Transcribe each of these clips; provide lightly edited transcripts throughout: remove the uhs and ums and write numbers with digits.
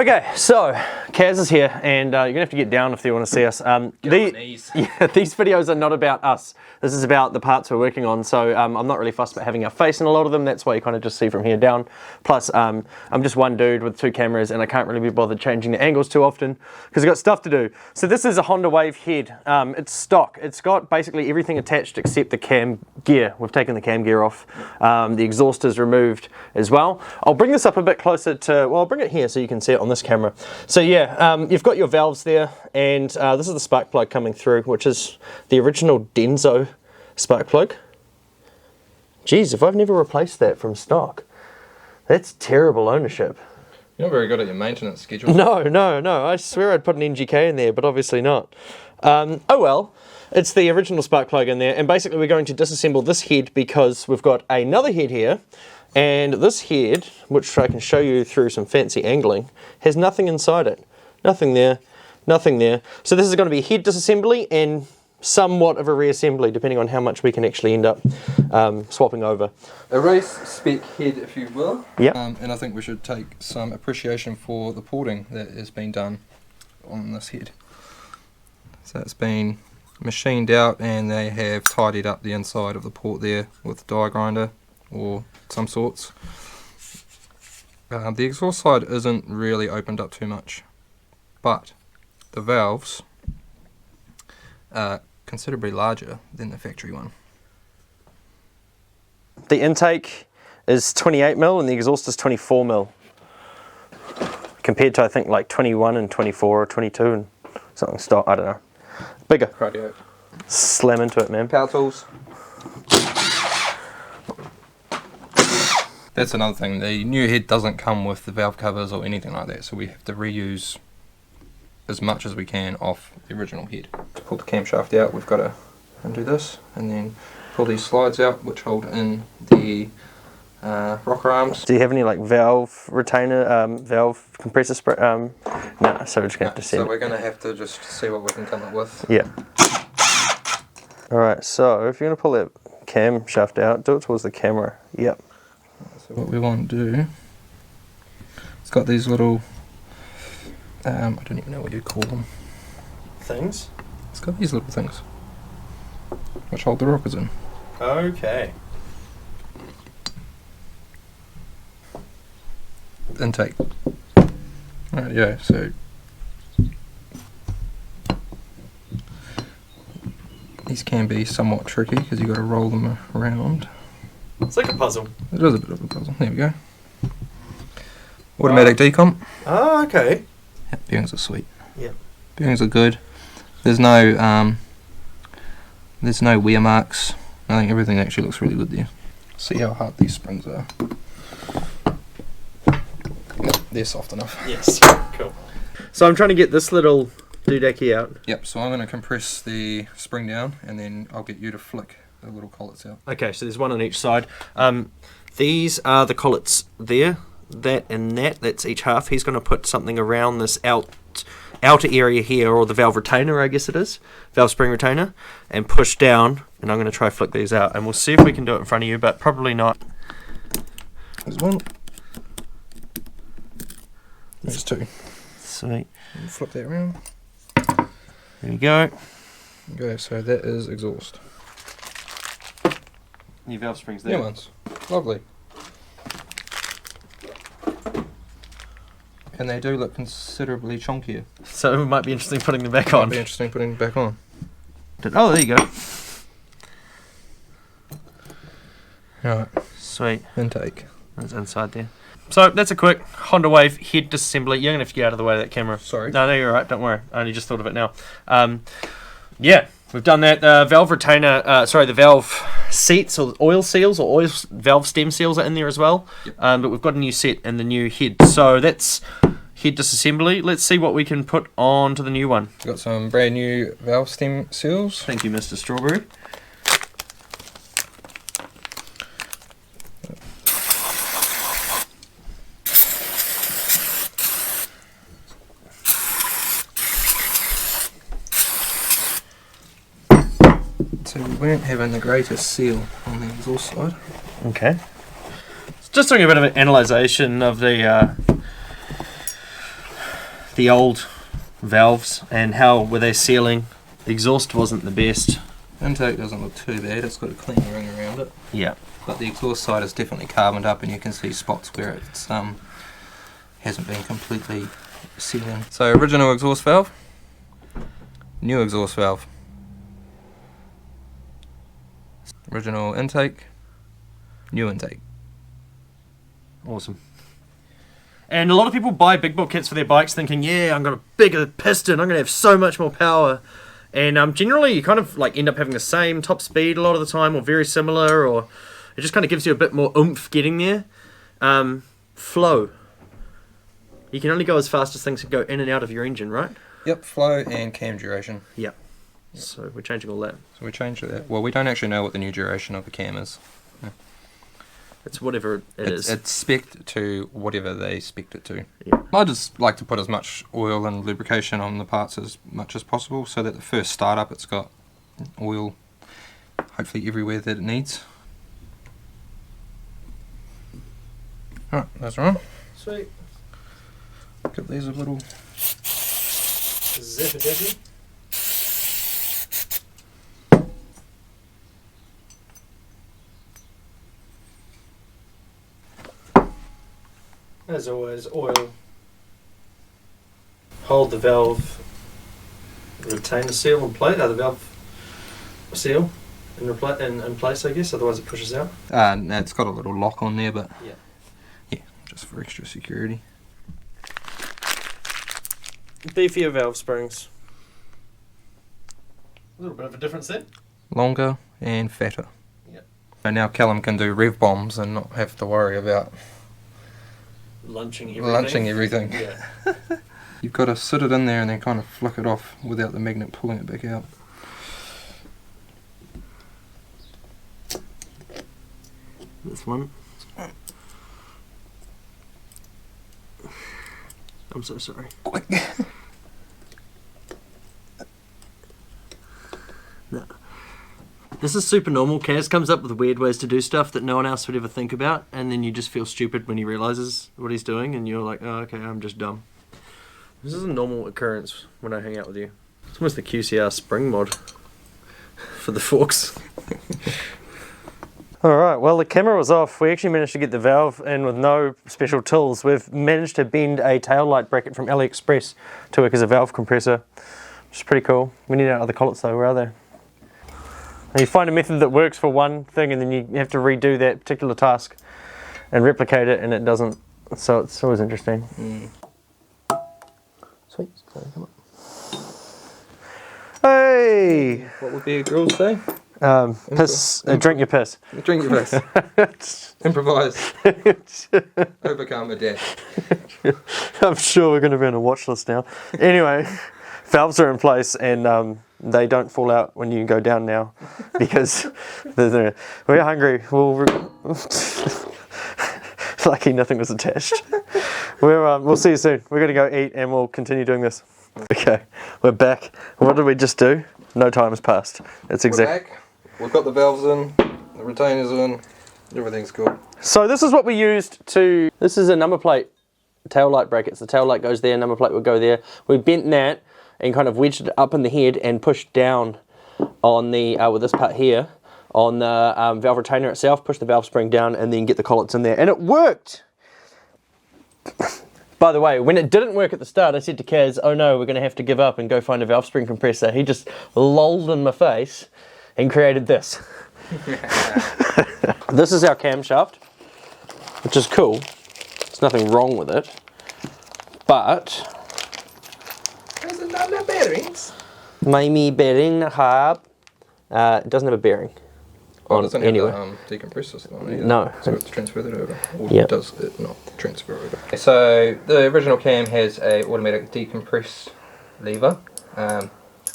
Okay, so Kaz is here, and you're gonna have to get down if you want to see us. These videos are not about us. This is about the parts we're working on. So I'm not really fussed about having our face in a lot of them. That's why you kind of just see from here down. Plus, I'm just one dude with 2 cameras, and I can't really be bothered changing the angles too often because I've got stuff to do. So this is a Honda Wave head. It's stock. It's got basically everything attached except the cam gear. We've taken the cam gear off. The exhaust is removed as well. I'll bring this up a bit closer to. Well, I'll bring it here so you can see it on this camera. So yeah, you've got your valves there, and this is the spark plug coming through, which is the original Denso spark plug. Geez, if I've never replaced that from stock, that's terrible ownership. You're not very good at your maintenance schedule. No. I swear I'd put an NGK in there, but obviously not. Oh well, it's the original spark plug in there, and basically we're going to disassemble this head because we've got another head here. And this head, which I can show you through some fancy angling, has nothing inside it. Nothing there, nothing there. So this is going to be head disassembly and somewhat of a reassembly, depending on how much we can actually end up swapping over. A race spec head, if you will. Yep. And I think we should take some appreciation for the porting that has been done on this head. So it's been machined out, and they have tidied up the inside of the port there with a die grinder or some sorts. The exhaust side isn't really opened up too much, but the valves are considerably larger than the factory one. The intake is 28mm and the exhaust is 24mm, compared to I think like 21 and 24 or 22 and something stock, I don't know. Bigger. Radio. Slam into it, man. Power tools. That's another thing, the new head doesn't come with the valve covers or anything like that, so we have to reuse as much as we can off the original head. To pull the camshaft out, we've got to undo this, and then pull these slides out which hold in the rocker arms. Do you have any like valve retainer, valve compressor spray? No, so we're just going to have to see. So we're going to have to just see what we can come up with. Yeah. Alright, so if you're going to pull that camshaft out, do it towards the camera. Yep. So what we want to do, it's got these little, I don't even know what you call them. Things? It's got these little things, which hold the rockers in. Okay. Intake. Right, yeah, so these can be somewhat tricky because you've got to roll them around. It's like a puzzle. It is a bit of a puzzle. There we go. Automatic decomp. Oh, okay. Yeah, bearings are sweet. Yeah. Bearings are good. There's no wear marks. I think everything actually looks really good there. See how hard these springs are. Yep, they're soft enough. Yes. Cool. So I'm trying to get this little doodacky out. Yep, so I'm going to compress the spring down, and then I'll get you to flick the little collets out. Okay, so there's one on each side. These are the collets there, that and that. That's each half. He's going to put something around this outer area here, or the valve retainer, I guess it is, valve spring retainer, and push down. And I'm going to try flick these out, and we'll see if we can do it in front of you, but probably not. There's one. There's two. Sweet. Flip that around. There we go. Okay, so that is exhaust. Your valve springs there. New ones. Lovely. And they do look considerably chunkier. So it might be interesting putting them back on. Might be interesting putting them back on. Oh, there you go. Alright. Sweet. Intake. That's inside there. So that's a quick Honda Wave head disassembly. You're going to have to get out of the way of that camera. Sorry. No, you're alright. Don't worry. I only just thought of it now. Yeah, we've done that. Valve retainer, the valve seats or oil seals or valve stem seals are in there as well. Yep. But we've got a new set and the new head. So that's head disassembly. Let's see what we can put on to the new one. We've got some brand new valve stem seals. Thank you, Mr. Strawberry. So we weren't having the greatest seal on the exhaust side. Okay. Just doing a bit of an analysation of the the old valves and how were they sealing. The exhaust wasn't the best. Intake doesn't look too bad, it's got a clean ring around it. Yeah. But the exhaust side is definitely carboned up, and you can see spots where it's hasn't been completely sealing. So original exhaust valve, new exhaust valve. Original intake, new intake. Awesome. And a lot of people buy big bolt kits for their bikes thinking, yeah, I'm got a bigger piston, I'm going to have so much more power. And generally you kind of like end up having the same top speed a lot of the time, or very similar, or it just kind of gives you a bit more oomph getting there. Flow. You can only go as fast as things can go in and out of your engine, right? Yep, flow and cam duration. Yep. So we're changing all that. So we changed that. Well, we don't actually know what the new duration of the cam is. It's whatever it is. It's spec'd to whatever they spec'd it to. Yeah. I just like to put as much oil and lubrication on the parts as much as possible, so that the first startup it's got oil hopefully everywhere that it needs. Alright, that's right. Sweet. Give these a little Zip it. As always, oil. Hold the valve, retain the seal in place. The valve seal in place, I guess. Otherwise, it pushes out. no, it's got a little lock on there, but yeah, just for extra security. Beefier valve springs. A little bit of a difference there. Longer and fatter. Yep. And now Callum can do rev bombs and not have to worry about lunching everything. Yeah. You've got to sit it in there and then kind of flick it off without the magnet pulling it back out. This one. I'm so sorry. Quick. No. This is super normal. Kaz comes up with weird ways to do stuff that no one else would ever think about, and then you just feel stupid when he realizes what he's doing, and you're like, oh, okay, I'm just dumb. This is a normal occurrence when I hang out with you. It's almost the QCR spring mod for the forks. Alright, well the camera was off. We actually managed to get the valve in with no special tools. We've managed to bend a tail light bracket from AliExpress to work as a valve compressor, which is pretty cool. We need our other collets though, where are they? And you find a method that works for one thing and then you have to redo that particular task and replicate it, and it doesn't. So it's always interesting. Sweet, so come on. Hey! What would be a girl's say? Piss, drink your piss. Drink your piss. Improvise. Overcome a death. I'm sure we're going to be on a watch list now. Anyway, valves are in place and they don't fall out when you go down now because we're hungry. Lucky nothing was attached. We'll see you soon. We're going to go eat and we'll continue doing this. Okay, we're back. What did we just do? No time has passed. It's exact. We're back. We've got the valves in, the retainers in, everything's good. So this is what we used to, this is a number plate tail light brackets. The tail light goes there, number plate would go there. We bent that and kind of wedged it up in the head and pushed down on the, with this part here, on the valve retainer itself, push the valve spring down and then get the collets in there. And it worked! By the way, when it didn't work at the start, I said to Kaz, oh no, we're going to have to give up and go find a valve spring compressor. He just lolled in my face and created this. This is our camshaft, which is cool. There's nothing wrong with it. But There's another bearings. maybe bearing hub. It doesn't have a bearing. Oh, doesn't anyway. have the decompressor system on either. No. So it's transfer that over. Or Yep. does it not transfer over? So the original cam has a automatic decompress lever,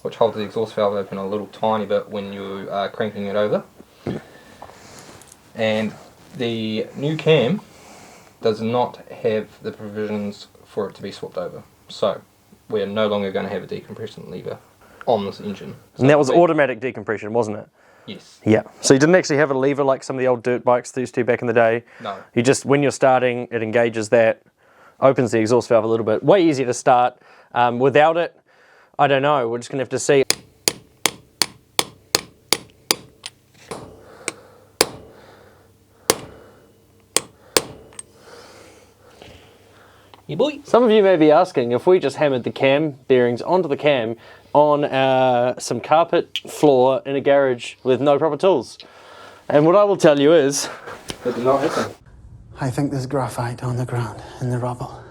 which holds the exhaust valve open a little tiny bit when you are cranking it over. And the new cam does not have the provisions for it to be swapped over. So we're no longer going to have a decompression lever on this engine. So And that was automatic decompression, wasn't it? Yes. Yeah. So you didn't actually have a lever like some of the old dirt bikes that used to back in the day. No. You just, when you're starting, it engages that opens the exhaust valve a little bit. Way easier to start. Without it, I don't know, we're just gonna have to see. Yeah, boy. Some of you may be asking if we just hammered the cam bearings onto the cam on some carpet floor in a garage with no proper tools. And what I will tell you is... That did not happen. I think there's graphite on the ground in the rubble.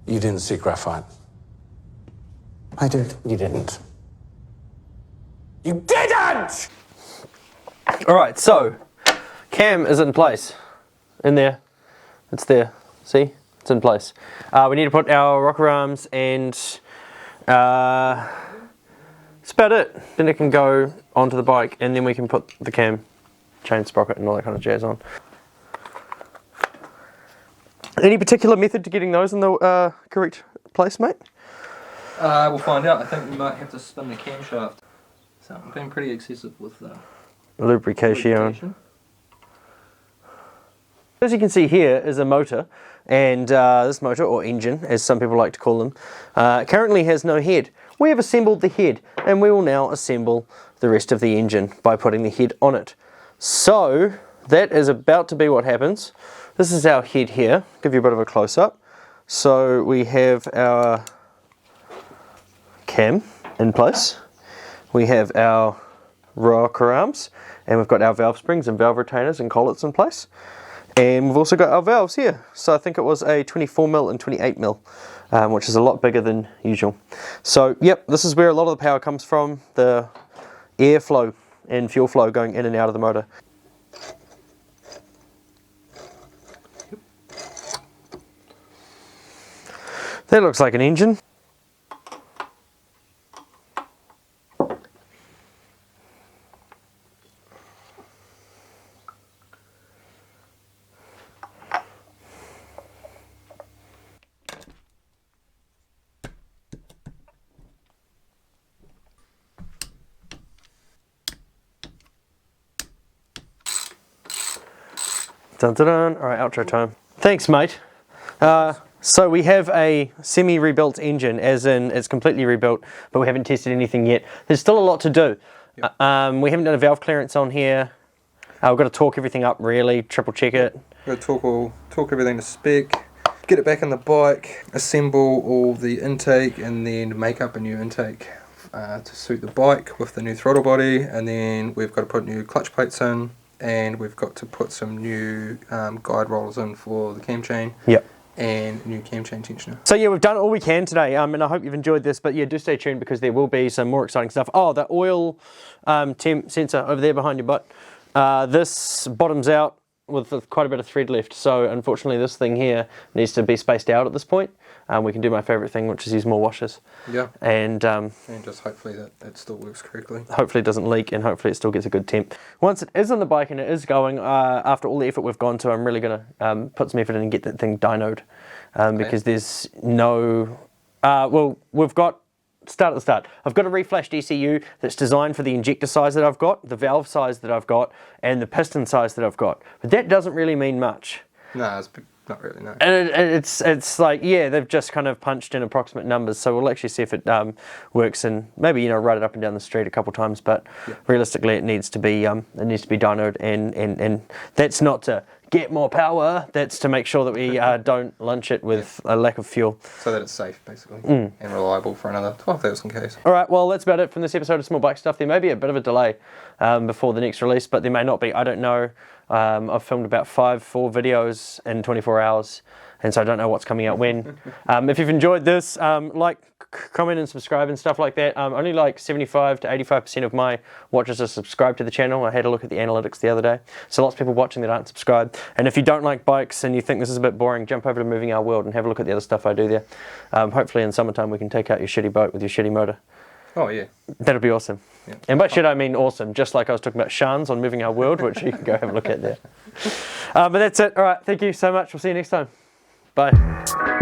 You didn't see graphite. I did. You didn't. You didn't! Alright, so, cam is in place. In there. It's there. See? It's in place. We need to put our rocker arms and that's about it. Then it can go onto the bike and then we can put the cam, chain sprocket and all that kind of jazz on. Any particular method to getting those in the correct place, mate? We'll find out. I think we might have to spin the camshaft. So I'm being pretty excessive with Lubrication. As you can see here is a motor, and this motor, or engine as some people like to call them, currently has no head. We have assembled the head and we will now assemble the rest of the engine by putting the head on it. So that is about to be what happens. This is our head here, give you a bit of a close-up. So we have our cam in place, we have our rocker arms, and we've got our valve springs and valve retainers and collets in place. And we've also got our valves here. So I think it was a 24mm and 28mm, which is a lot bigger than usual. So yep, this is where a lot of the power comes from, the airflow and fuel flow going in and out of the motor. That looks like an engine. Dun dun dun. Alright, outro time. Thanks, mate. So we have a semi-rebuilt engine, as in it's completely rebuilt, but we haven't tested anything yet. There's still a lot to do. Yep. We haven't done a valve clearance on here. We've got to torque everything up really, triple check it. We've got to torque everything to spec, get it back on the bike, assemble all the intake, and then make up a new intake to suit the bike with the new throttle body, and then we've got to put new clutch plates in, and we've got to put some new guide rollers in for the cam chain. Yep. And new cam chain tensioner. So yeah, we've done all we can today, and I hope you've enjoyed this, but yeah, do stay tuned because there will be some more exciting stuff. Oh, the oil temp sensor over there behind your butt. This bottoms out with quite a bit of thread left, so unfortunately this thing here needs to be spaced out at this point. We can do my favourite thing, which is use more washers. Yeah. And just hopefully that still works correctly. Hopefully it doesn't leak, and hopefully it still gets a good temp. Once it is on the bike and it is going, after all the effort we've gone to, I'm really going to put some effort in and get that thing dynoed. Because there's no... well, we've got... Start at the start. I've got a reflashed ECU that's designed for the injector size that I've got, the valve size that I've got, and the piston size that I've got. But that doesn't really mean much. No, it's not really, no. And it's like, yeah, they've just kind of punched in approximate numbers, so we'll actually see if it works and maybe, you know, ride it up and down the street a couple times, but realistically it needs to be dynoed, and that's not to get more power, that's to make sure that we don't lunch it with a lack of fuel. So that it's safe, basically, and reliable for another 12,000 Ks. Alright, well that's about it from this episode of Small Bike Stuff. There may be a bit of a delay before the next release, but there may not be, I don't know. I've filmed about 4 videos in 24 hours, and so I don't know what's coming out when. If you've enjoyed this, like, comment and subscribe and stuff like that. Only like 75 to 85% of my watchers are subscribed to the channel. I had a look at the analytics the other day. So lots of people watching that aren't subscribed. And if you don't like bikes and you think this is a bit boring, jump over to Moving Our World and have a look at the other stuff I do there. Hopefully in summertime we can take out your shitty boat with your shitty motor. Oh yeah. That'd be awesome. Yeah. And by shit I mean awesome, just like I was talking about Shans on Moving Our World, which you can go have a look at there. But that's it. Alright, thank you so much. We'll see you next time. Bye.